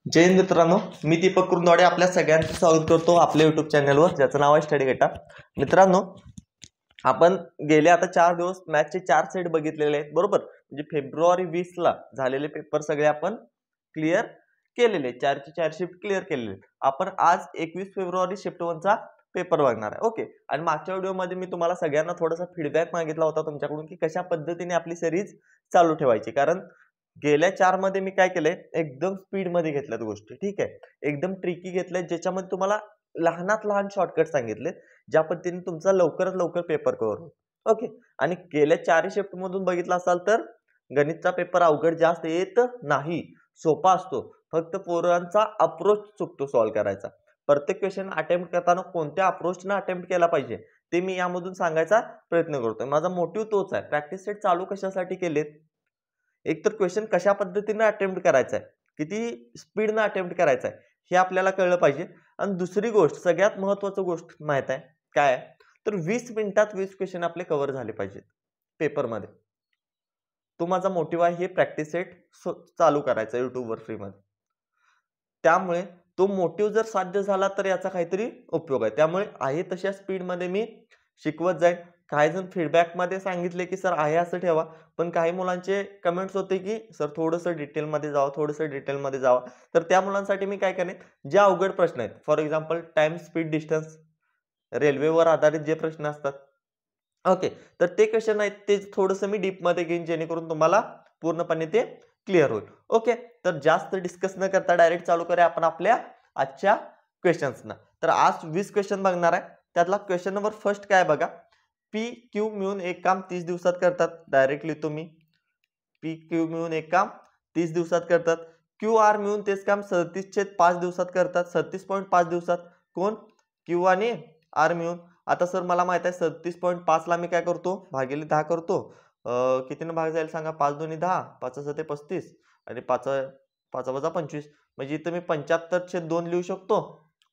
जय हिंद मित्रांनो, मी दीपक कुरुंदवाडे आपल्या सगळ्यांचं स्वागत करतो आपल्या युट्यूब चॅनलवर, ज्याचं नाव आहे स्टडी गेटा. मित्रांनो, आपण गेले आता 4 दिवस मॅथचे 4 सेट बघितलेले आहेत, बरोबर. म्हणजे फेब्रुवारी 20 ला झालेले पेपर सगळे आपण क्लिअर केलेले, 4ची 4 शिफ्ट क्लिअर केलेले. आपण आज 21 फेब्रुवारी शिफ्ट 1 चा पेपर बघणार आहे. ओके. आणि मागच्या व्हिडिओमध्ये मी तुम्हाला सगळ्यांना थोडासा फीडबॅक मागितला होता तुमच्याकडून की कशा पद्धतीने आपली सिरीज चालू ठेवायची. कारण गेल्या 4 मध्ये मी काय केलंय, एकदम स्पीड मध्ये घेतल्यात गोष्टी. ठीक आहे, एकदम ट्रिकी घेतल्यात, ज्याच्यामध्ये तुम्हाला लहानात लहान शॉर्टकट सांगितले, ज्या पद्धतीने तुमचा लवकरात लवकर पेपर कव्हर होईल. ओके. आणि गेल्या 4 शिफ्ट मधून बघितला असाल तर गणितचा पेपर अवघड जास्त येत नाही, सोपा असतो. फक्त पोरांचा अप्रोच चुकतो सॉल्व्ह करायचा. प्रत्येक क्वेश्चन अटेम्प्ट करताना कोणत्या अप्रोचने अटेम्प्ट केला पाहिजे ते मी यामधून सांगायचा प्रयत्न करतोय. माझा मोटिव्ह तोच आहे. प्रॅक्टिस सेट चालू कशासाठी केलेत, एक तर क्वेश्चन कशा पद्धतीने अटेम्प्ट करायचा आहे, किती स्पीडने अटेम्प्ट करायचा आहे हे आपल्याला कळलं पाहिजे. आणि दुसरी गोष्ट, सगळ्यात महत्त्वाची गोष्ट माहित आहे काय, तर 20 मिनिटात 20 क्वेश्चन आपले कव्हर झाले पाहिजेत पेपरमध्ये. तो माझा मोटिव्ह आहे, हे प्रॅक्टिस सेट चालू करायचा युट्यूबवर फ्रीमध्ये. त्यामुळे तो मोटिव्ह जर साध्य झाला तर याचा काहीतरी उपयोग आहे. त्यामुळे आहे तशा स्पीडमध्ये मी शिकवत जाईन. काही जण फीडबॅकमध्ये सांगितले की सर आहे असं ठेवा, पण काही मुलांचे कमेंट्स होते की सर थोडंसं डिटेलमध्ये जावं, थोडंसं डिटेलमध्ये जावं. तर त्या मुलांसाठी मी काय करेन, जे अवघड प्रश्न आहेत, for example time, speed, distance, रेल्वेवर आधारित जे प्रश्न असतात, ओके, तर ते क्वेश्चन आहेत ते थोडंसं मी डीपमध्ये घेईन, जेणेकरून तुम्हाला पूर्णपणे ते क्लिअर होईल. ओके. तर जास्त डिस्कस न करता डायरेक्ट चालू करूया आपण आपल्या आजच्या क्वेश्चन्सना. तर आज 20 क्वेश्चन बघणार आहे. त्यातला क्वेश्चन नंबर फर्स्ट काय बघा, पी क्यू मिळून एक काम 30 दिवसात करतात. डायरेक्ट लिहितो मी, पी क्यू मिळून एक काम 30 दिवसात करतात. क्यू आर मिळून तेच काम 37/5 दिवसात करतात. 37.5 दिवसात. कोण? क्यू आणि आर मिळून. आता सर मला माहित आहे 37.5 ला मी काय करतो, भागिले 10 करतो. कितीने भाग जाईल सांगा, 5 दोन्ही 10, 5 7 35 आणि 5 5 वजा 25, म्हणजे इथं मी 75/2 लिहू शकतो,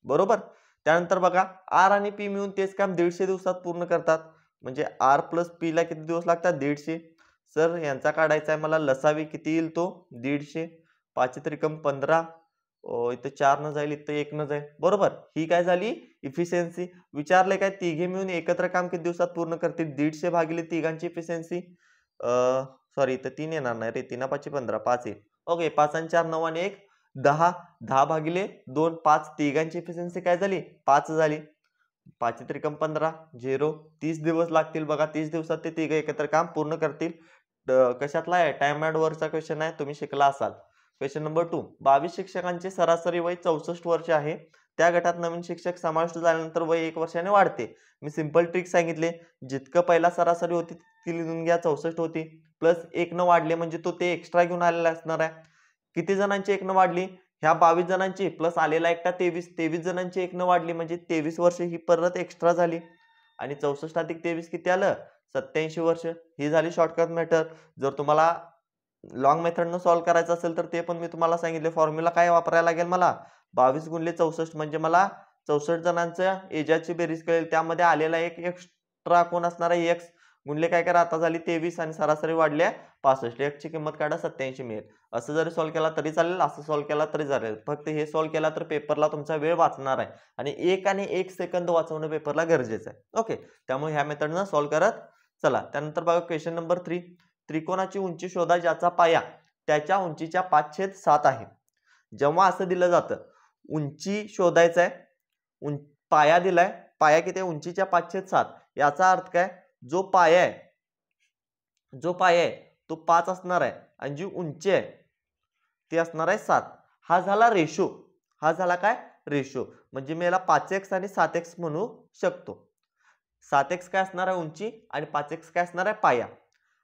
बरोबर. त्यानंतर बघा, आर आणि पी मिळून तेच काम 150 दिवसात पूर्ण करतात. म्हणजे आर प्लस पी ला किती दिवस लागतात, 150. सर यांचा काढायचा आहे मला, लसावी किती येईल तो 150. 5 त्रिकम 15, इथं 4 न जाईल, इथं 1 न जाईल, बरोबर. ही काय झाली इफिशियन्सी. विचारले काय, तिघे मिळून एकत्र काम किती दिवसात पूर्ण करतील, 150 भागिले तिघांची इफिशियन्सी. सॉरी, इथं 3 येणार नाही रे, 3 5 15, 5 येईल. ओके, 5 आणि 4 9 आणि 1 10, 10 भागिले 2 5, तिघांची इफिशियन्सी काय झाली, 5 झाली. 5 त्रिकम 15, 0. 30 दिवस लागतील बघा, 30 दिवसात ते तिघे एकत्र काम पूर्ण करतील. कशातला आहे, टाइम अँड वर्कचा क्वेश्चन आहे, तुम्ही शिकला असाल. क्वेश्चन नंबर 2, 22 शिक्षकांचे सरासरी वय 64 वर्ष आहे. त्या गटात नवीन शिक्षक समाविष्ट झाल्यानंतर वय 1 वर्षाने वाढते. मी सिंपल ट्रिक सांगितले, जितकं पहिला सरासरी होती ती लिहून घ्या, 64 होती, प्लस 1 न वाढले म्हणजे तो ते एक्स्ट्रा घेऊन आलेला असणार आहे. किती जणांची 1 न वाढली, ह्या 22 जणांची, प्लस आलेला एकटा 23 जणांची 1 न वाढली म्हणजे 23 वर्ष ही परत एक्स्ट्रा झाली. आणि 64 अधिक 23 किती आलं, 87 वर्ष. ही झाली शॉर्टकट मेथड. जर तुम्हाला लॉंग मेथडनं सॉल्व्ह करायचं असेल तर ते पण मी तुम्हाला सांगितले. फॉर्म्युला काय वापरायला लागेल मला, 22 गुणिले 64, म्हणजे मला 64 जणांच्या एजाची बेरीज कळेल. त्यामध्ये आलेला एक एक्स्ट्रा कोण असणार आहे, एक्स, गुणले काय करा, आता झाली 23 आणि सरासरी वाढल्या 65. एक्सची किंमत काढा, 87 मिळेल. असं जरी सॉल्व्ह केला तरी चालेल, असं सॉल्व्ह केला तरी चालेल. फक्त हे सॉल्व्ह केला तर पेपरला तुमचा वेळ वाचणार आहे, आणि 1 आणि 1 सेकंद वाचवणं पेपरला गरजेचं आहे. ओके. त्यामुळे ह्या मेथडनं सॉल्व्ह करत चला. त्यानंतर बघा क्वेश्चन नंबर 3, त्रिकोणाची उंची शोधा ज्याचा पाया त्याच्या उंचीच्या 5/7 आहे. जेव्हा असं दिलं जातं, उंची शोधायचं आहे, पाया दिलाय, पाया किती आहे, उंचीच्या 5/7, याचा अर्थ काय, जो पाया आहे तो 5 असणार आहे, आणि जी उंची आहे ती असणार आहे 7. हा झाला रेशो. हा झाला काय, रेशो. म्हणजे मी याला 5x आणि 7x म्हणू शकतो. 7x काय असणार आहे उंची, आणि 5x काय असणार आहे पाया.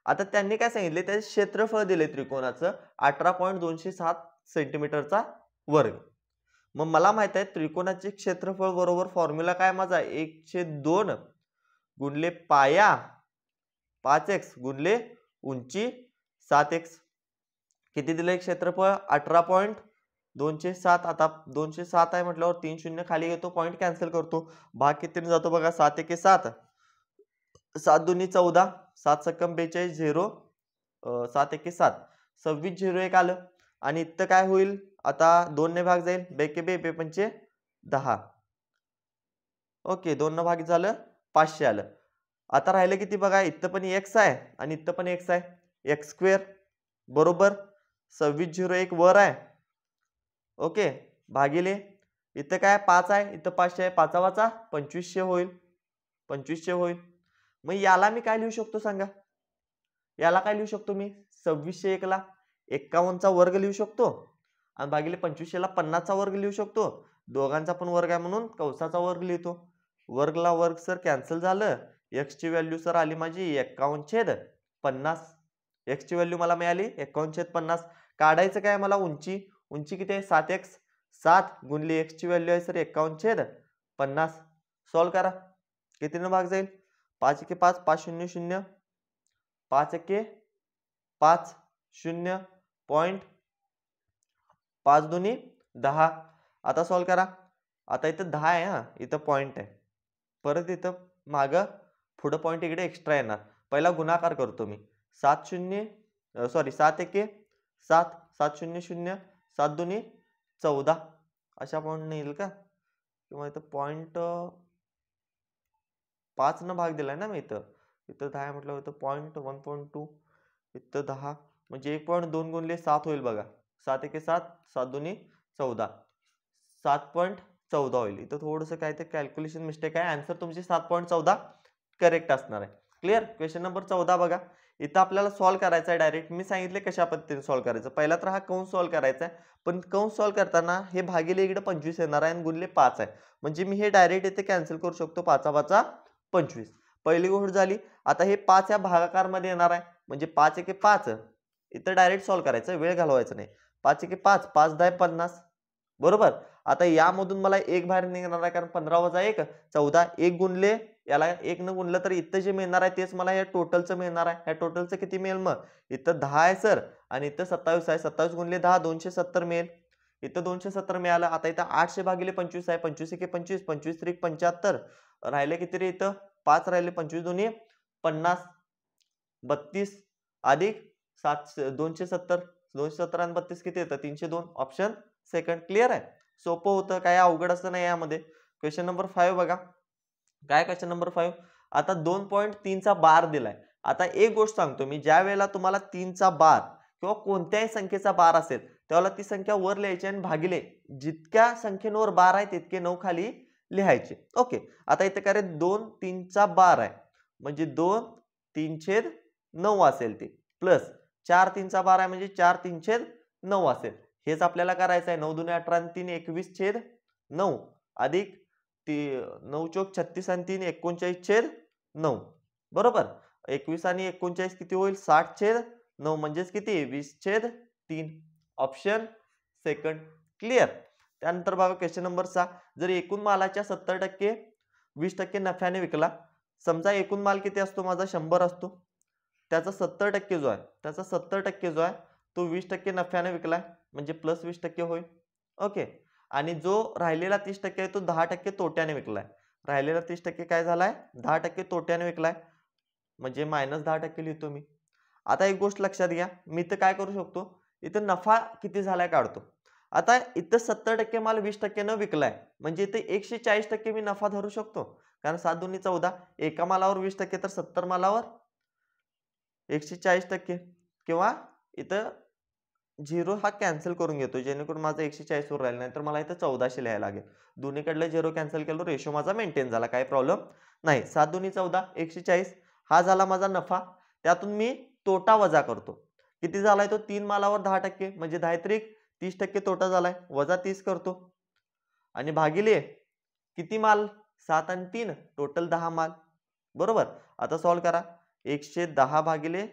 आता त्यांनी काय सांगितले, त्याचे क्षेत्रफळ दिले त्रिकोणाचं 18.207 सेंटीमीटरचा वर्ग. मग मला माहित आहे त्रिकोणाचे क्षेत्रफळ बरोबर फॉर्म्युला काय माझा, 1/2 गुणले पाया 5x गुणले उंची 7x. किती दिले क्षेत्रफळ, 18.207. आता 207 आहे म्हटल्यावर 3 शून्य खाली घेतो, पॉईंट कॅन्सल करतो. भाग कितीने जातो बघा, 7 1 7, 7 दोन्ही 14, 7 सक्कम 42, 0, 7 1 7, 26 0 1 आलं. आणि इथं काय होईल, आता 2 ने भाग जाईल, बेके बे बे पंचे 10. ओके, 2 न भाग झालं 500 आलं. आता राहिलं किती बघा, इथं पण x आहे आणि इथं पण x आहे, एक्स स्क्वेअर बरोबर 2601 वर आहे. ओके, भागिले इथं काय 5 आहे, इथं 500 आहे, 5 वाचा 2500 होईल, 2500 होईल. मग याला मी काय लिहू शकतो सांगा, याला काय लिहू शकतो मी, 2601 ला 51 चा वर्ग लिहू शकतो आणि भागिले 2500 ला 50 चा वर्ग लिहू शकतो. दोघांचा पण वर्ग आहे म्हणून कंसाचा वर्ग लिहितो. वर्गला वर्ग सर कॅन्सल झालं. x ची व्हॅल्यू सर आली माझी 51/50. x ची व्हॅल्यू मला मिळाली 51/50. काढायचं काय मला, उंची, उंची किती आहे 7x, 7 गुणिले x ची व्हॅल्यू आहे सर 51/50. सॉल्व करा, कितीने भाग जाईल, 5 1 5, 5 0 0, 5 1 5 0 पॉइंट 5 2 10. आता सॉल्व करा. आता इथं 10 आहे, हा इथं पॉइंट आहे, परत इथं माग पुढं पॉइंट इकडे एक्स्ट्रा येणार. पहिला गुणाकार करतो मी, 7 0 सॉरी 7 1 7, 7 0 0, 7 2 14 अशा पॉइंट येईल का, किंवा इथं पॉइंट 5 न भाग दिलाय ना मी, इथं 10 म्हटलं, इथं पॉइंट 1.2, इथं 10 म्हणजे 1.2 गुणिले 7 होईल बघा, 7 1 7, 7 2 14, 7.14 होईल. इथं थोडंसं काय ते कॅल्क्युलेशन मिस्टेक आहे, आन्सर तुमची 7.14 करेक्ट असणार आहे. क्लिअर. क्वेश्चन नंबर 14 बघा, इथं आपल्याला सॉल्व करायचा आहे डायरेक्ट. मी सांगितले कशा पद्धतीने सॉल्व करायचं. पहिला तर हा कंस सॉल्व करायचा आहे, पण कंस सॉल्व करताना हे भागिले इकडे 25 येणार आहे आणि गुणिले 5 आहे, म्हणजे मी हे डायरेक्ट इथे कॅन्सल करू शकतो, 5 5 25. पहिली गोष्ट झाली. आता हे 5 या भागाकार मध्ये येणार आहे, म्हणजे 5 1 5, इथं डायरेक्ट सॉल्व करायचं, वेळ घालवायचा नाही. 5 1 5, 5 10 50 बरोबर. आता यामधून मला एक बाहेर निघणार आहे, कारण 15 वजा 1 14, एक गुणले याला 1 न गुणलं तर इथं जे मिळणार आहे तेच मला या टोटलचं मिळणार आहे. या टोटलचं किती मिळेल मग, इथं 10 आहे सर आणि इथं 27 आहे, 27 गुणले 10 270 मिळेल. इथं 270 मिळालं. आता इथं 800 भागिले 25 आहे, 25 1 25, 25 3 75, राहिले किती रे, इथं 5 राहिले, 25 2 50, 32 अधिक 270, 270 आणि 32 किती येतं, 302. Option second. क्लिअर आहे, सोपं होतं, काय अवघड असं नाही यामध्ये. क्वेश्चन नंबर 5 बघा, काय क्वेश्चन नंबर 5. आता 2.3 चा बार दिलाय. आता एक गोष्ट सांगतो मी, ज्या वेळेला तुम्हाला 3 चा बार किंवा कोणत्याही संख्येचा बार असेल त्यावेळेला ती संख्या वर लिहायची आणि भागिले जितक्या संख्येवर बार आहे तितके 9 खाली लिहायचे. ओके, आता इथे काय रे, 2 3 चा बार आहे, म्हणजे 2 3/9 असेल ते, प्लस 4 3 चा बार आहे, म्हणजे 4 3/9 असेल. हेच आपल्याला करायचं आहे. 9 2 18 आणि 3 21/9 अधिक 9 चौक 36 आणि 3 39/9 बरोबर. 21 आणि 39 किती होईल, 60/9 म्हणजेच किती, 20/3. Option second. क्लिअर. त्यानंतर बघा क्वेश्चन नंबर 6. जर एकूण मालाच्या 70% 20% नफ्याने विकला, समजा एकूण माल किती असतो माझा, 100 असतो, त्याचा 70% जो आहे, त्याचा 70% जो आहे तो 20% नफ्याने विकलाय, म्हणजे प्लस 20% होईल. ओके, आणि जो राहिलेला 30% आहे तो 10% तोट्याने विकलाय. राहिलेला 30% काय झालाय, 10% तोट्याने विकलाय, म्हणजे -10% लिहितो मी. आता एक गोष्ट लक्षात घ्या, मी इथं काय करू शकतो, इथं नफा किती झालाय काढतो. आता इथं 70% माल 20% न विकलाय, म्हणजे इथे 140% मी नफा धरू शकतो, कारण 7 2 14, एका मालावर 20% तर 70 मालावर 140%. किंवा इथं 0 हा कॅन्सल करून घेतो, जेणेकरून माझं 140 वर राहील, नाहीतर मला इथं 1400 लिहायला लागेल. दोन्हीकडले 0 कॅन्सल केलं, रेशो माझा मेंटेन झाला, काही प्रॉब्लेम नाही. 7 2 14, 140 हा झाला माझा नफा. त्यातून मी तोटा वजा करतो. किती झालाय तो, 3 मालावर 10%, म्हणजे 10 त्रिक 30% तोटा झालाय, वजा 30 करतो आणि भागिले किती माल, 7 आणि 3 टोटल 10 माल बरोबर. आता सॉल्व करा, 110 भागिले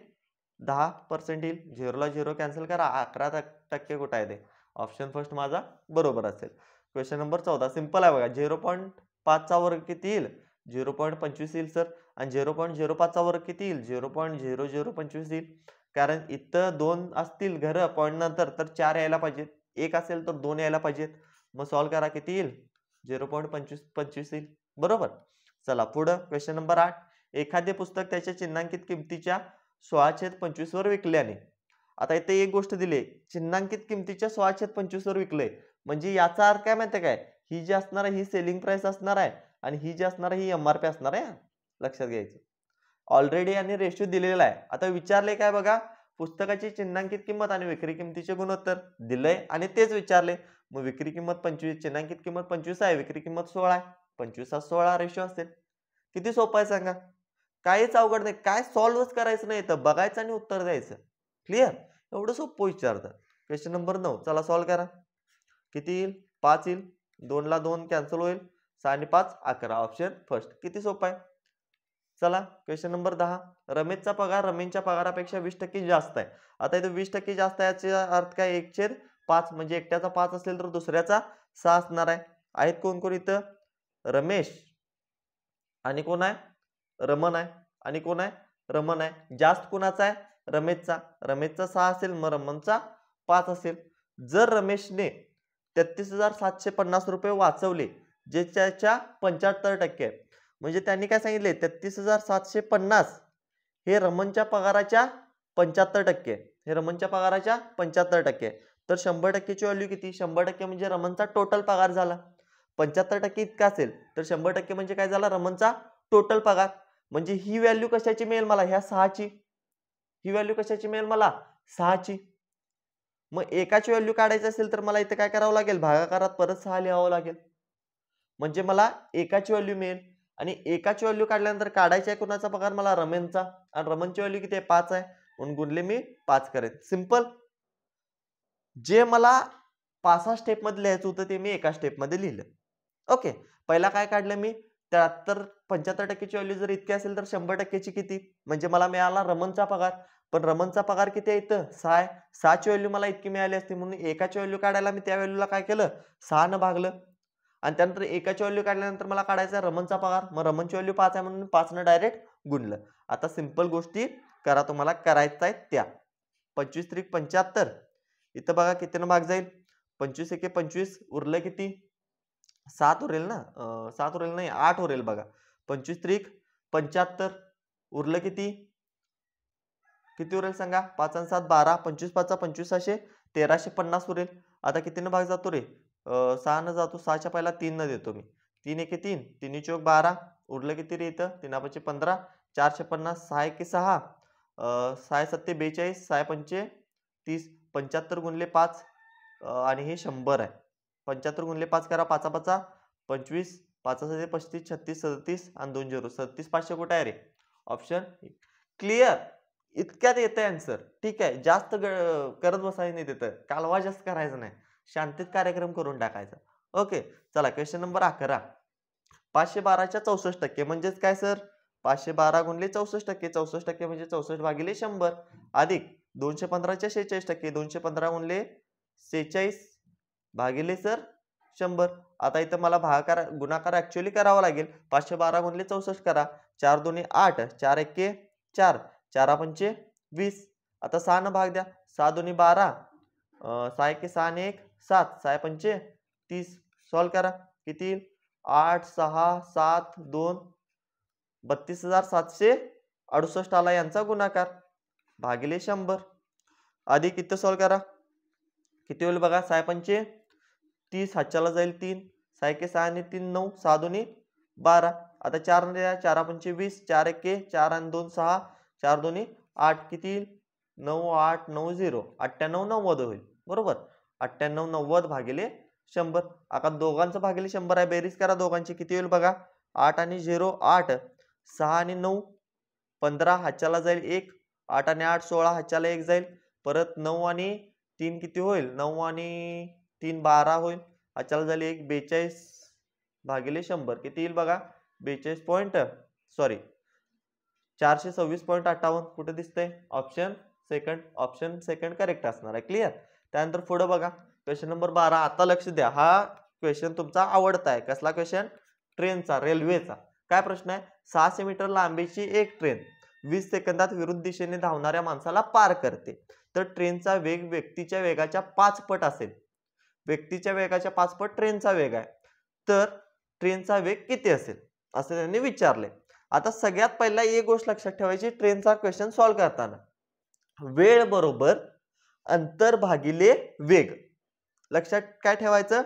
10% येईल, 0 ला 0 कॅन्सल करा, 11% कुठं आहे ते, ऑप्शन फर्स्ट माझा बरोबर असेल. क्वेश्चन नंबर 14 सिंपल आहे बघा. 0.5 चा वर्ग किती येईल, 0.25 येईल सर, आणि 0.05 चा वर्ग किती येईल, 0.0025 येईल. कारण इथं 2 असतील घर पॉईंट नंतर तर 4 यायला पाहिजेत, 1 असेल तर 2 यायला पाहिजेत. मग सॉल्व करा, किती येईल, 0.25 येईल बरोबर. चला पुढं क्वेश्चन नंबर 8. एखादे पुस्तक त्याच्या चिन्हांकित किमतीच्या 16/25 वर विकल्याने आता इथे एक गोष्ट दिली, चिन्हांकित किमतीच्या 16/25 वर विकलंय, म्हणजे याचा अर्थ काय माहितीये काय, ही जी असणार आहे ही सेलिंग प्राइस असणार आहे आणि ही जी असणार आहे ही एमआरपी असणार आहे, लक्षात घ्यायचं. ऑलरेडी आणि रेशो दिलेला आहे. आता विचारले काय बघा, पुस्तकाची चिन्हांकित किंमत आणि विक्री किंमतीचे गुणोत्तर दिलंय आणि तेच विचारले. मग विक्री किंमत 25, चिन्हांकित किंमत 25 आहे, विक्री किंमत 16 आहे. 25 हा 16 रेशो असेल. किती सोपं आहे सांगा. काहीच अवघड नाही. काय सॉल्व्हच करायचं नाही, तर बघायचं आणि उत्तर द्यायचं. क्लिअर? एवढं सोपं विचारतात. क्वेश्चन नंबर 9 चला सॉल्व्ह करा. किती येईल? 5 येईल. 2 ला 2 कॅन्सल होईल. 6 आणि 5 11. Option first. किती सोपं आहे. चला क्वेश्चन नंबर 10. रमेशचा पगार रमेशच्या पगारापेक्षा 20% जास्त आहे. आता इथे 20% जास्त आहे याचा अर्थ काय, 1/5 म्हणजे एकट्याचा 5 असेल तर दुसऱ्याचा 6 असणार आहे. आहेत कोण कोण इथं? रमेश आणि कोण आहे? रमण आहे. आणि कोण आहे? रमण आहे. जास्त कोणाचा आहे? रमेशचा. रमेशचा 6 असेल, मग रमणचा 5 असेल. जर रमेशने 33,750 रुपये वाचवले, जे त्याच्या 75% आहे, म्हणजे त्यांनी काय सांगितले, 33,750 हे रमणच्या पगाराच्या 75% आहे. हे रमणच्या पगाराच्या 75% आहे. तर 100%ची व्हॅल्यू किती? 100% म्हणजे रमणचा टोटल पगार झाला. 75% इतका असेल तर 100% म्हणजे काय झाला? रमणचा टोटल पगार. म्हणजे ही व्हॅल्यू कशाची मिळेल मला? ह्या 6ची. ही व्हॅल्यू कशाची मिळेल मला? 6ची. मग एकाची व्हॅल्यू काढायची असेल तर मला इथे काय करावं लागेल? भागाकारात परत 6 लिहावं लागेल. म्हणजे मला एकाची व्हॅल्यू मिळेल आणि एकाची व्हॅल्यू काढल्यानंतर काढायचा आहे कोणाचा पगार? मला रमेशचा. आणि रमणची व्हॅल्यू किती आहे? 5 आहे. म्हणून गुणले मी 5 करेन. सिंपल. जे मला 5 स्टेप मध्ये लिहायचं होतं ते मी एका स्टेप मध्ये लिहिलं. ओके. पहिला काय काढलं मी? 75%ची व्हॅल्यू जर इतकी असेल तर 100%ची किती? म्हणजे मला मिळाला रमणचा पगार. पण रमणचा पगार किती आहे इथं? 6 आहे. 6ची व्हॅल्यू मला इतकी मिळाली असती, म्हणून एकाची व्हॅल्यू काढायला मी त्या व्हॅल्यूला काय केलं? 6 न भागलं. आणि त्यानंतर एकाची व्हॅल्यू काढल्यानंतर मला काढायचा आहे रमणचा पगार. मग रमणची व्हॅल्यू 5 आहे म्हणून 5 न डायरेक्ट गुणलं. आता सिंपल गोष्टी करा, तुम्हाला करायच्या आहेत त्या. 25 त्रिक 75. इथं बघा कितीनं भाग जाईल? 25 एके 25 उरलं किती? 7 उरेल ना? 7 उरेल नाही, 8 उरेल बघा. 25 त्रिक 75 उरलं किती? किती उरेल सांगा? 5 आणि 7 12. 25 5 25 600 1350 उरेल. आता कितीनं भाग जातो रे? 6 न जातो. 6च्या पहिला 3 न देतो मी. 3 एके 3, 3 चौक 12. उरलं किती रे इथं? 3 5 15, 450, 6 एके 6, 6 7 42, 6 5 30, 75 गुणले 5 आणि हे 100 आहे. 75 गुणले 5 करा. 5 5 25, 5 7 35, 36 37 आणि 2 0. 37 500 कुठे आहे रे? Option clear. इतक्यात येतं आन्सर. ठीक आहे. जास्त करत बसायचं नाही तिथं. कालवा जास्त करायचं नाही. शांतीत कार्यक्रम करून टाकायचा. ओके. चला क्वेश्चन नंबर 11. 512च्या 64% म्हणजेच काय सर? 512 गुणले 64%. 64% म्हणजे 64 भागिले 100 अधिक 215च्या 46%. 215 गुणले 46 भागिले सर 100. आता इथं मला गुणाकार ऍक्च्युअली करावा लागेल. 512 गुणले 64 करा. 4 2 8, 4 1 4, 4 5 20. आता 6 न भाग द्या. 6 2 12, 6 1 6 आणि 1 7, 6 5 30. सॉल्व करा. किती येईल? 8 6 7 2 32,768 आला यांचा गुणाकार भागिले 100 अधिक इथं सॉल्व करा. किती होईल बघा? 6 5 30, हातच्याला जाईल 3, 6 1 6 आणि 3 9, 6 2 12. आता 4 द्या. 4 5 20, 4 1 4 आणि 2 6, 4 2 8. किती येईल? 9 8 9 0, 98 90 होईल. बरोबर. 98 90 भागिले 100. आता दोघांचं भागिले 100 आहे. बेरीज करा दोघांची. किती होईल बघा? 8 आणि 0 8, 6 आणि 9 15, हातच्याला जाईल 1, 8 आणि 8 16, हातच्याला 1 जाईल. परत 9 आणि 3 किती होईल? 9 आणि 3 12 होईल. हातच्याला जाईल 1, 42 भागिले 100. किती येईल बघा? 42 पॉईंट सॉरी 426.58. कुठे दिसतंय? ऑप्शन सेकंड करेक्ट असणार आहे. क्लिअर. त्यानंतर पुढे बघा क्वेश्चन नंबर 12. आता लक्ष द्या. हा क्वेश्चन तुमचा आवडता आहे. कसला क्वेश्चन? ट्रेनचा, रेल्वेचा. काय प्रश्न आहे? 600 मीटर लांबीची एक ट्रेन 20 सेकंदात विरुद्ध दिशेने धावणाऱ्या माणसाला पार करते. तर ट्रेनचा वेग व्यक्तीच्या वेगाच्या 5 पट असेल. व्यक्तीच्या वेगाच्या 5 पट ट्रेनचा वेग आहे. तर ट्रेनचा वेग किती असेल असं त्यांनी विचारले. आता सगळ्यात पहिला एक गोष्ट लक्षात ठेवायची ट्रेनचा क्वेश्चन सॉल्व्ह करताना. वेळ बरोबर अंतर भागिले वेग. लक्षात काय ठेवायचं?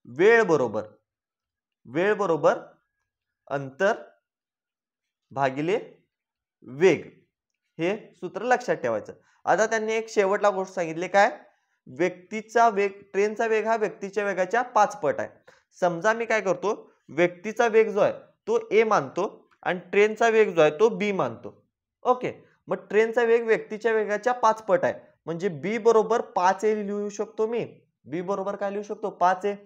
वेळ बरोबर अंतर भागिले वेग, हे सूत्र लक्षात ठेवायचं. आता त्यांनी एक शेवटला गोष्ट सांगितली, काय? व्यक्तीचा वेग, ट्रेनचा वेग हा व्यक्तीच्या वेगाच्या 5 पट आहे. समजा मी काय करतो, व्यक्तीचा वेग जो आहे तो ए मानतो आणि ट्रेनचा वेग जो आहे तो बी मानतो. ओके, मग ट्रेनचा वेग व्यक्तीच्या वेगाच्या 5 पट आहे, म्हणजे बी बरोबर 5a लिहू शकतो मी. बी बरोबर काय लिहू शकतो? 5a,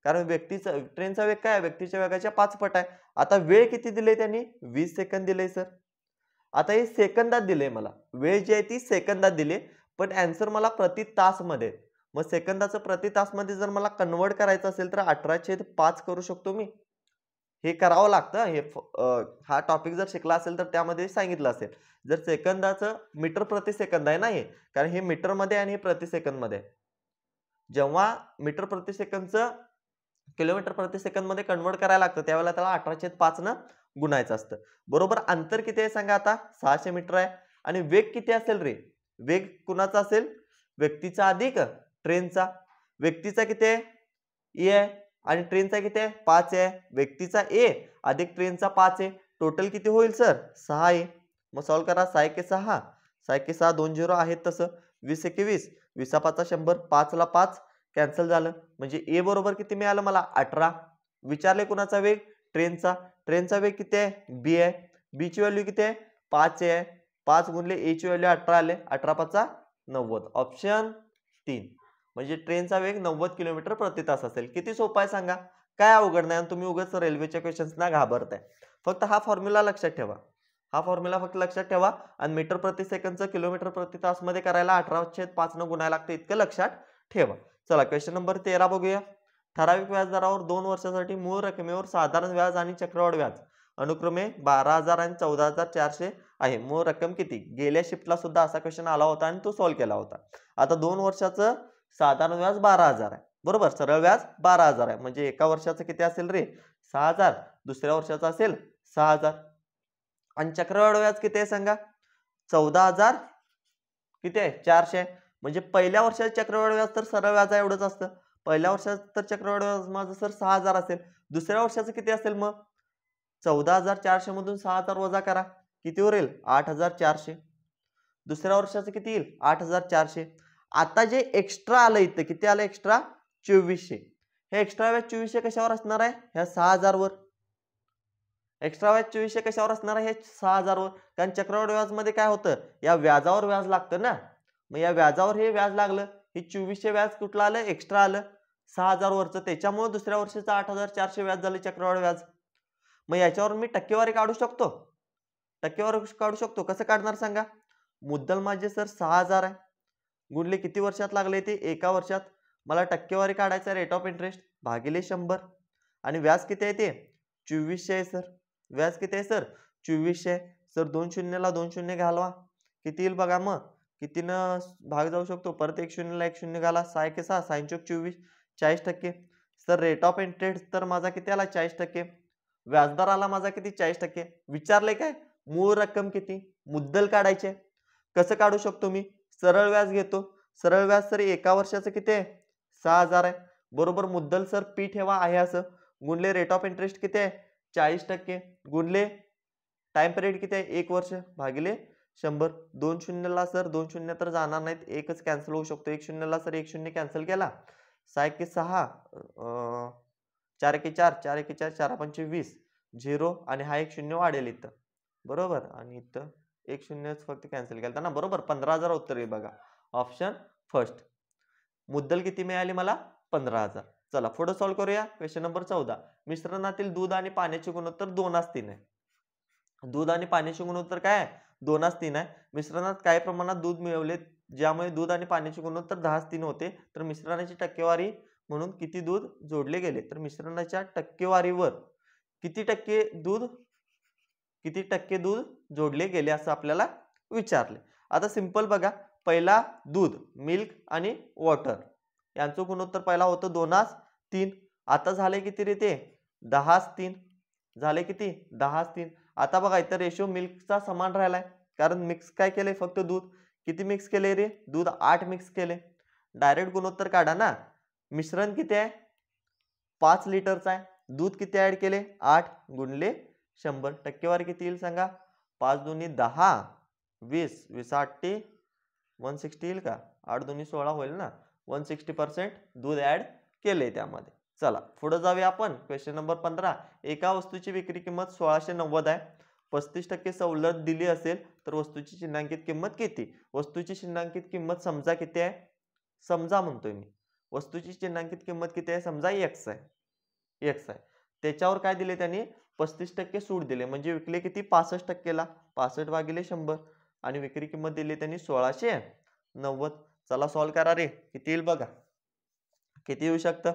कारण ट्रेनचा वेग काय आहे? व्यक्तीच्या वेगाच्या 5 पट आहे. आता वेळ किती दिले त्यांनी? 20 सेकंद दिले सर. आता हे सेकंदात दिले मला, वेळ जी आहे ती सेकंदात दिली, पण आन्सर मला प्रति तास मध्ये. मग सेकंदाचं प्रति तास मध्ये जर मला कन्वर्ट करायचं असेल तर 18/5 करू शकतो मी. हे करावं लागतं. हा टॉपिक जर शिकला असेल तर त्यामध्ये सांगितलं असेल. जर सेकंदाचं मीटर प्रति सेकंद आहे ना हे, कारण हे मीटर मध्ये आणि हे प्रति सेकंद मध्ये. जेव्हा मीटर प्रति सेकंदचं किलोमीटर प्रति सेकंद मध्ये कन्वर्ट करायला लागतं त्यावेळेला त्याला 18/5 न गुणायचं असतं. बरोबर. अंतर किती आहे सांगा आता? 600 मीटर आहे. आणि वेग किती असेल रे? वेग कुणाचा असेल? व्यक्तीचा अधिक ट्रेनचा. व्यक्तीचा किती आहे? ए आहे आणि ट्रेनचा किती आहे? 5 आहे. व्यक्तीचा ए अधिक ट्रेनचा 5 आहे. टोटल किती होईल सर? 6 आहे. मग सॉल्व करा. 6 × 6 6 × 6 2 0 आहेत तसं. 20 × 20 20 5 100 5 ला 5 कॅन्सल झालं. म्हणजे ए बरोबर किती मिळालं मला? 18. विचारले कुणाचा वेग? ट्रेनचा. ट्रेनचा वेग किती आहे? बी आहे. बी ची व्हॅल्यू किती आहे? 5 आहे. 5 गुणले ए ची व्हॅल्यू 18 आले. 18 5 90. ऑप्शन 3. म्हणजे ट्रेनचा वेग 90 किलोमीटर प्रति तास असेल. किती सोपं आहे सांगा? काय अवघड नाही. तुम्ही उगाच रेल्वेच्या क्वेश्चन्सना घाबरताय. फक्त हा फॉर्म्युला लक्षात ठेवा. हा फॉर्म्युला फक्त लक्षात ठेवा आणि मीटर प्रति सेकंदचं किलोमीटर प्रति तास मध्ये करायला 18/5 न गुणायला लागतं, इतकं लक्षात ठेवा. चला क्वेश्चन नंबर 13 बघूया. ठराविक व्याजदरावर 2 वर्षासाठी मूळ रकमेवर साधारण व्याज आणि चक्रवाढ व्याज अनुक्रमे 12,000 आणि 14,400 आहे. मूळ रक्कम किती? गेल्या शिफ्टला सुद्धा असा क्वेश्चन आला होता आणि तो सॉल्व्ह केला होता. आता 2 वर्षाचं साधारण व्याज 12,000 आहे. बरोबर. सरळ व्याज 12,000 आहे. म्हणजे एका वर्षाचं किती असेल रे? 6,000. दुसऱ्या वर्षाचं असेल 6,000. आणि चक्रवाढ व्याज किती आहे सांगा? 14,000 किती आहे? 400 आहे. म्हणजे पहिल्या वर्षाचं चक्रवाढ व्याज तर सरळ व्याज एवढंच असतं. पहिल्या वर्षाचं तर चक्रवाढ व्याज माझं सर 6,000 असेल. दुसऱ्या वर्षाचं किती असेल मग? 14,400 मधून 6,000 वजा करा. किती उरेल? 8,400. दुसऱ्या वर्षाचं किती येईल? 8,400. आता जे एक्स्ट्रा आलं इथं, किती आलं एक्स्ट्रा? 2400. हे एक्स्ट्रा व्याज 2400 कशावर असणार आहे? ह्या 6,000 वर. एक्स्ट्रा व्याज 2400 कशावर असणार आहे? हे 6,000 वर. कारण चक्रवाढ व्याज मध्ये काय होतं? या व्याजावर व्याज लागतं ना. मग या व्याजावर हे व्याज लागलं. हे 2400 व्याज कुठलं आलं? एक्स्ट्रा आलं 6,000 वरचं. त्याच्यामुळे दुसऱ्या वर्षाचं 8,400 व्याज झालं चक्रवाढ व्याज. मग याच्यावर मी टक्केवारी काढू शकतो. टक्केवारी काढू शकतो. कसं काढणार सांगा? मुद्दल माझे सर 6,000 आहे. गुणले किती वर्षात लागले ते? एका वर्षात. मला टक्केवारी काढायचा रेट ऑफ इंटरेस्ट भागिले 100. आणि व्याज किती आहे ते? 2400 आहे सर. व्याज किती आहे सर? 2400 आहे. सर 2 शून्यला 2 शून्य घालवा. किती येईल बघा मग? कितीनं भाग जाऊ शकतो? परत 1 शून्यला 1 शून्य घाला. 6 × 6 6 × 24 40%. सर रेट ऑफ इंटरेस्ट तर माझा किती आला? 40%. व्याजदर आला माझा किती? 40%. विचारले काय? मूळ रक्कम किती? मुद्दल काढायचे. कसं काढू शकतो मी? सरळ व्याज घेतो. सरळ व्याज सर एका वर्षाचं किती आहे? 6,000 आहे. बरोबर. मुद्दल सर पी ठेवा आहे असं. गुणले रेट ऑफ इंटरेस्ट किती आहे? 40%. गुणले टाइम पिरियड किती आहे? 1 वर्ष भागिले 100. 2 शून्यला सर 2 शून्य तर जाणार नाहीत, एकच कॅन्सल होऊ शकतो. 1 शून्यला सर 1 शून्य कॅन्सल केला. 6 × 6 4 × 4 4 × 4 4 5 20 0 आणि हा 1 शून्य वाढेल इथं. बरोबर. आणि इथं 1 शून्यच फक्त कॅन्सल केला ना. बरोबर. 15,000 उत्तर आहे बघा. Option first. मुद्दल किती मिळाली मला? 15,000. चला पुढे सॉल्व्ह करूया. Question number 14. मिश्रणातील दूध आणि पाण्याचे गुणोत्तर 2:3 आहे. दूध आणि पाण्याचे गुणोत्तर काय आहे? 2:3 आहे. मिश्रणात काही प्रमाणात दूध मिळवले ज्यामुळे दूध आणि पाण्याचे गुणोत्तर 10:3 होते. तर मिश्रणाची टक्केवारी म्हणून किती दूध जोडले गेले? तर मिश्रणाच्या टक्केवारीवर किती टक्के दूध जोडले गेले असं आपल्याला विचारले. आता सिंपल बघा. पहिला दूध, मिल्क आणि वॉटर यांचं गुणोत्तर पहिला होतं 2:3. आता झाले किती रे ते? 10:3 झाले. किती? 10:3. आता बघा इथं रेशो मिल्कचा समान राहिलाय कारण मिक्स काय केलंय? फक्त दूध. किती मिक्स केले रे? दूध 8 मिक्स केले. डायरेक्ट गुणोत्तर काढा ना. मिश्रण किती आहे? 5 लिटरचं आहे. दूध किती ऍड केले? 8 गुणले 100. टक्केवारी किती येईल सांगा? 5 दुनी 10, 20, 20 8 160 येईल का? 8 दुनी 16 होईल ना. 160% दूध ऍड केले त्यामध्ये. चला पुढे जाऊया आपण. Question number 15. एका वस्तूची विक्री किंमत 1690 आहे. 35% सवलत दिली असेल तर वस्तूची चिन्हांकित किंमत किती? वस्तूची चिन्हांकित किंमत समजा किती आहे? समजा म्हणतोय मी. वस्तूची चिन्हांकित किंमत किती आहे? समजा x आहे. x आहे. त्याच्यावर काय दिले त्यांनी? 35% सूट दिले. म्हणजे विकले किती? 65%ला. 65 भागिले 100 आणि विक्री किंमत दिली त्यांनी 1690. चला सॉल्व करा रे. किती येईल बघा. किती येऊ शकतं?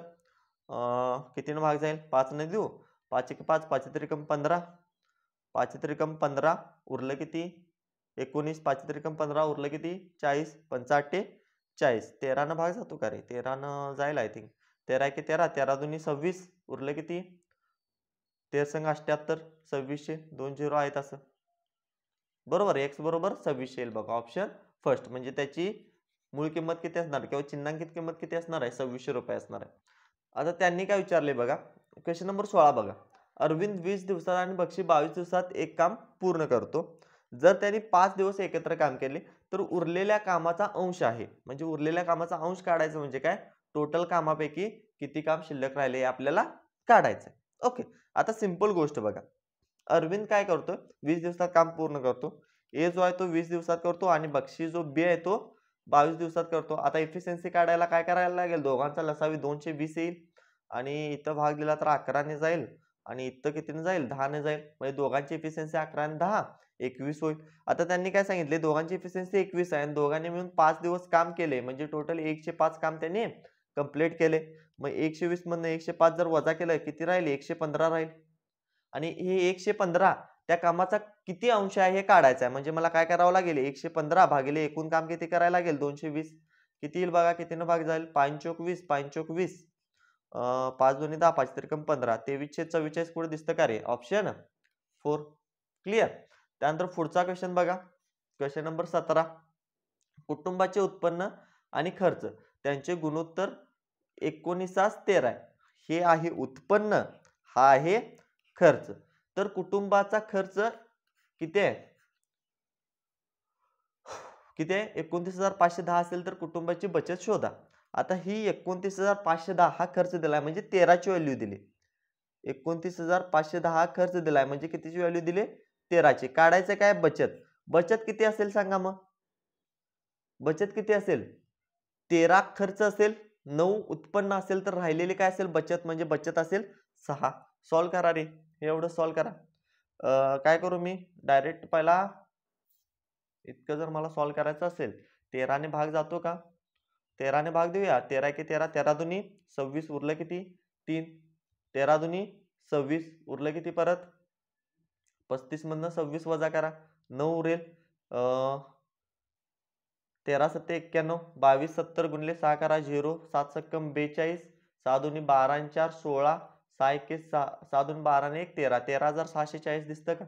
कितीनं भाग जाईल? 5 ने देऊ. 5 1 5, 5 त्रिकम 15, 5 त्रिकम 15 उरलं किती? 19, 5 त्रिकम 15 उरलं किती? 40, 5 40. 13 न भाग जातो का रे? 13 न जाईल आय थिंक. 13 1 13, 13 दुनी 26 उरलं किती? 13 संग 78, 2600, 2 0 आहेत असं. बरोबर. x बरोबर 2600 येईल बघा. Option first. म्हणजे त्याची मूळ किंमत किती असणार किंवा चिन्हांकित किंमत किती असणार आहे? 2600 रुपये असणार आहे. आता त्यांनी काय विचारले बघा. क्वेश्चन नंबर 16 बघा. अरविंद 20 दिवसात आणि बक्षी 22 दिवसात एक काम पूर्ण करतो. जर त्यांनी 5 दिवस एकत्र काम केले तर उरलेल्या कामाचा अंश आहे. म्हणजे उरलेल्या कामाचा अंश काढायचं म्हणजे काय? टोटल कामापैकी किती काम शिल्लक राहिले हे आपल्याला काढायचं. ओके. आता सिंपल गोष्ट बघा. अरविंद काय करतो? 20 दिवसात काम पूर्ण करतो. ए जो आहे तो 20 दिवसात करतो आणि बक्षी जो बी आहे तो 22 दिवसात करतो. आता इफिशियन्सी काढायला काय करायला लागेल? दोघांचा लसावी 220 येईल आणि इथं भाग दिला तर 11 ने जाईल आणि इथं कितीने जाईल? 10 ने जाईल. म्हणजे दोघांची इफिशियन्सी 11 आणि 10 21 होईल. आता त्यांनी काय सांगितले? दोघांची इफिशियन्सी 21 आहे आणि दोघांनी मिळून 5 दिवस काम केले. म्हणजे टोटल 105 काम त्यांनी कंप्लीट केले. मग 120 मधनं 105 जर वजा केलं किती राहील? 115 राहील. आणि हे 115 त्या कामाचा किती अंश आहे हे काढायचं आहे. म्हणजे मला काय करावं लागेल? 115 भागिले एकूण काम किती करायला लागेल? 220. किती येईल बघा. कितीनं भाग जाईल? 5 चोक 20, 5 चोक 20, 5 दुनी 10, 5 त्रिकम 15, 2344 पुढे दिसतं का रे? ऑप्शन 4. क्लिअर. त्यानंतर पुढचा क्वेश्चन बघा. Question number 17. कुटुंबाचे उत्पन्न आणि खर्च त्यांचे गुणोत्तर 19:13 आहे. हे आहे उत्पन्न, हा आहे खर्च. तर कुटुंबाचा खर्च किती आहे? किती आहे? 29,510 असेल तर कुटुंबाची बचत शोधा. आता ही 29,510 हा खर्च दिलाय म्हणजे 13 ची व्हॅल्यू दिली. 29,510 हा खर्च दिलाय म्हणजे कितीची व्हॅल्यू दिली? 13 ची. काढायचं काय? बचत. बचत किती असेल सांगा मग? बचत किती असेल? 13 खर्च असेल, 9 उत्पन्न असेल तर राहिलेली काय असेल? बचत. म्हणजे बचत असेल 6. सॉल्व करा रे. हे एवढं सॉल्व करा. काय करू मी? डायरेक्ट पहिला इतकं जर मला सॉल्व करायचं असेल 13 ने भाग जातो का? 13 ने भाग देऊया. 13 1 13, 13 दुनी 26 उरलं किती? 3. 13 दुनी 26 उरलं किती परत? 35 मधनं 26 वजा करा. 9 उरेल. 13 7 91, 22 70 गुणले 6 करा 0, 7 सक्कम 42, 6 दुनी 12 आणि 4 16, 6 1 6, 6 दुनी 12 आणि 1 13, 13,640 दिसतं का?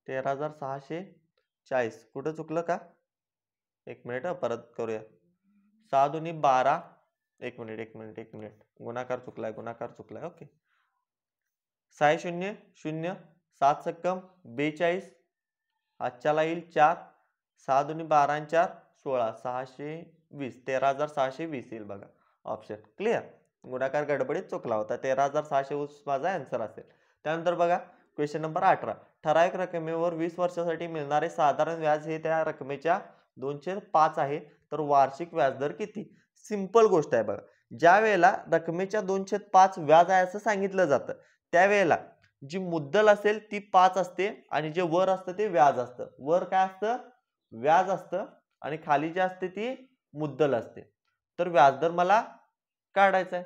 13,640. कुठं चुकलं का? एक मिनिट परत करूया. 6 दुनी 12, एक मिनिट. गुणाकार चुकलाय. ओके. 6 0 0, 7 सक्कम 42, आजच्याला येईल 4, 6 दुनी 12 आणि 4 16, 620, 13,620 येईल बघा. Option clear. गुणाकार गडबडीत चुकला होता. 13,620 माझा आन्सर असेल. त्यानंतर बघा क्वेश्चन नंबर 18. ठराविक रकमेवर 20 वर्षासाठी मिळणारे साधारण व्याज हे त्या रकमेच्या 2/5 आहे तर वार्षिक व्याजदर किती? सिंपल गोष्ट आहे बघा. ज्या वेळेला रकमेच्या 2/5 व्याज आहे असं सांगितलं जातं त्यावेळेला जी मुद्दल असेल ती 5 असते आणि जे वर असतं ते व्याज असतं. वर काय असतं? व्याज असतं आणि खाली जे असते ती मुद्दल असते. तर व्याजदर मला काढायचा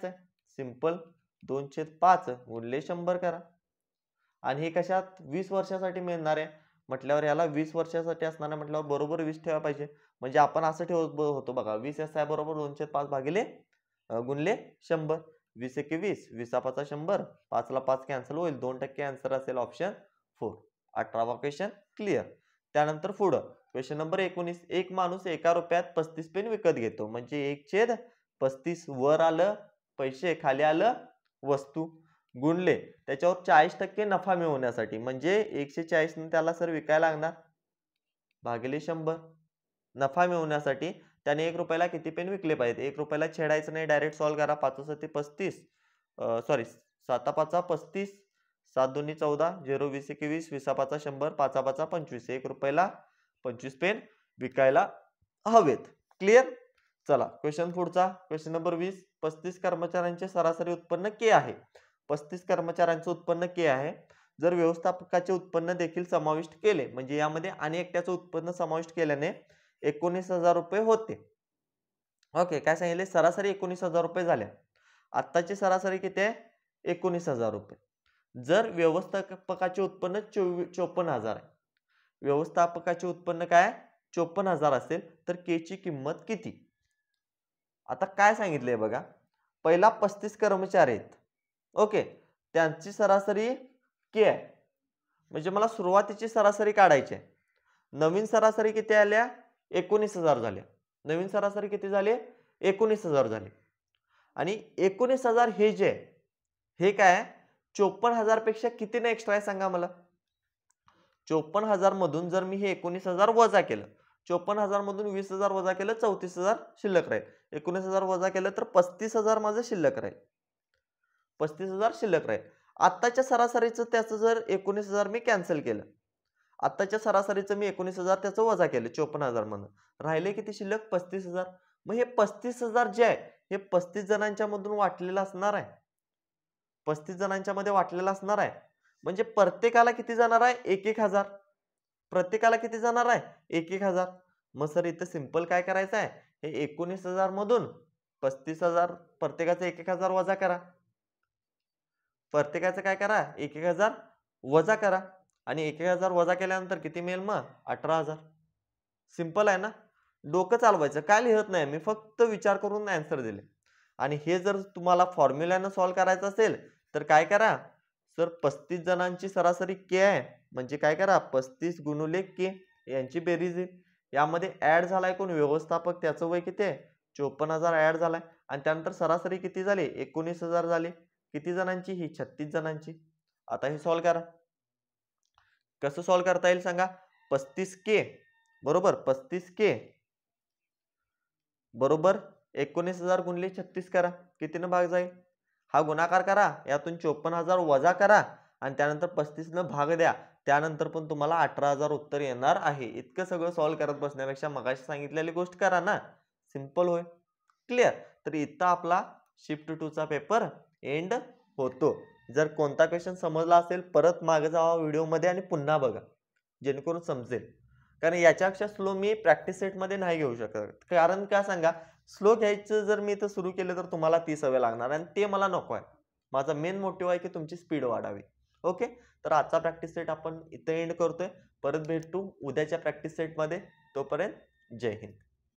आहे. सिंपल. 2/5 गुणले 100 करा. आणि हे कशात? 20 वर्षासाठी मिळणार आहे म्हटल्यावर याला 20 वर्षासाठी असणार आहे म्हटल्यावर बरोबर 20 ठेवा पाहिजे. म्हणजे आपण असं ठेवत होतो बघा. 20 SI बरोबर 2/5 भागिले गुणले 100. 20 1 20, 20 5 100, 5 ला 5 कॅन्सल होईल. 2% आन्सर असेल ऑप्शन 4. 18वा question clear. त्यानंतर पुढं क्वेश्चन नंबर 19, एक माणूस 1 रुपयात 35 पेन विकत घेतो. म्हणजे 1/35 वर आलं पैसे, खाली आलं वस्तू, गुणले त्याच्यावर 40% नफा मिळवण्यासाठी, म्हणजे 140 ने त्याला सर विकायला लागणार, भागिले 100. नफा मिळवण्यासाठी त्याने 1 रुपयाला किती पेन विकले पाहिजे. 1 रुपयाला छेडायचं नाही, डायरेक्ट सॉल्व करा. 5 35, सॉरी 7 35, 7 2 14, 0 20 21, 20 5 100, 5 5 25. 1 रुपयाला 25 पेन विकायला हवेत. क्लिअर. चला क्वेश्चन पुढचा, क्वेश्चन नंबर 20, 35 कर्मचाऱ्यांचे सरासरी उत्पन्न के आहे. 35 कर्मचाऱ्यांचे उत्पन्न के आहे. जर व्यवस्थापकाचे उत्पन्न देखील समाविष्ट केले, म्हणजे यामध्ये आणि एकट्याचं उत्पन्न समाविष्ट केल्याने 19,000 रुपये होते. ओके, काय सांगितले, सरासरी 19,000 रुपये झाल्या. आत्ताची सरासरी किती आहे, 19,000 रुपये. जर व्यवस्थापकाचे उत्पन्न 54,000 आहे, व्यवस्थापकाचे उत्पन्न काय 54,000 असेल तर के ची किंमत किती. आता काय सांगितलंय बघा, पहिला 35 कर्मचारी आहेत. ओके, त्यांची सरासरी के आहे, म्हणजे मला सुरुवातीची सरासरी काढायची आहे. नवीन सरासरी किती आल्या, 19,000 झाल्या. नवीन सरासरी किती झाली, 19,000 झाली. आणि 19,000 हे जे हे काय 54,000 पेक्षा कितीने एक्स्ट्रा आहे सांगा मला. 54,000 मधून जर मी हे 19,000 वजा केलं, 54,000 मधून 20,000 वजा केलं, 34,000 शिल्लक राहील. 19,000 वजा केलं तर 35,000 माझं शिल्लक राहील. 35,000 शिल्लक राहील. आत्ताच्या सरासरीचं त्याचं जर 19,000 मी कॅन्सल केलं, आत्ताच्या सरासरीचं मी 19,000 त्याचं वजा केलं 54,000 मधून, राहिले किती शिल्लक 35,000. मग हे 35,000 जे आहे हे 35 जणांच्या मधून वाटलेलं असणार आहे. 35 जणांच्या मध्ये वाटलेलं असणार आहे, म्हणजे प्रत्येकाला किती जाणार आहे, 1,000. प्रत्येकाला किती जाणार आहे, 1,000. मग सर इथं सिंपल काय करायचं आहे, हे 19,000 मधून 35,000 प्रत्येकाचं 1,000 वजा करा. प्रत्येकाचं काय करा, 1,000 वजा करा. आणि 1,000 वजा केल्यानंतर किती मिळेल मग 18,000. सिंपल आहे ना. डोकं चालवायचं, काय लिहत नाही मी, फक्त विचार करून आन्सर दिले. आणि हे जर तुम्हाला फॉर्म्युल्यानं सॉल्व करायचं असेल तर काय करा, सर 35 जणांची सरासरी के आहे, म्हणजे काय करा 35 गुणुले के यांची बेरीज येईल. यामध्ये ऍड झालाय कोण, व्यवस्थापक, त्याचं वय किती आहे 54,000 ऍड झालाय. आणि त्यानंतर सरासरी किती झाली, 19,000 झाली. किती जणांची, ही 36 जणांची. आता हे सॉल्व करा. कसं सॉल्व करता येईल सांगा, 35 के बरोबर 35 के बरोबर 19,000 गुणले 36 करा, कितीनं भाग जाईल, हा गुणाकार करा, यातून 54,000 वजा करा आणि त्यानंतर 35 न भाग द्या. त्यानंतर पण तुम्हाला 18,000 उत्तर येणार आहे. इतकं सगळं सॉल्व करत बसण्यापेक्षा मगाशी सांगितलेली गोष्ट करा ना, सिंपल होय. क्लिअर. तर इथं आपला शिफ्ट 2 चा पेपर एंड होतो. जर कोणता क्वेश्चन समजला असेल परत मागे जावा व्हिडिओमध्ये आणि पुन्हा बघा, जेणेकरून समजेल. कारण याच्यापेक्षा स्लो मी प्रॅक्टिस सेट मध्ये नाही घेऊ शकत. कारण काय सांगा, स्लो घ्यायचं जर मी इथं सुरू केलं तर तुम्हाला ती सवय लागणार आणि ते मला नको आहे. माझा मेन मोटिव्ह आहे की तुमची स्पीड वाढावी. ओके, तर आजचा प्रॅक्टिस सेट आपण इथं एंड करतोय. परत भेटू उद्याच्या प्रॅक्टिस सेट मध्ये. तोपर्यंत जय हिंद.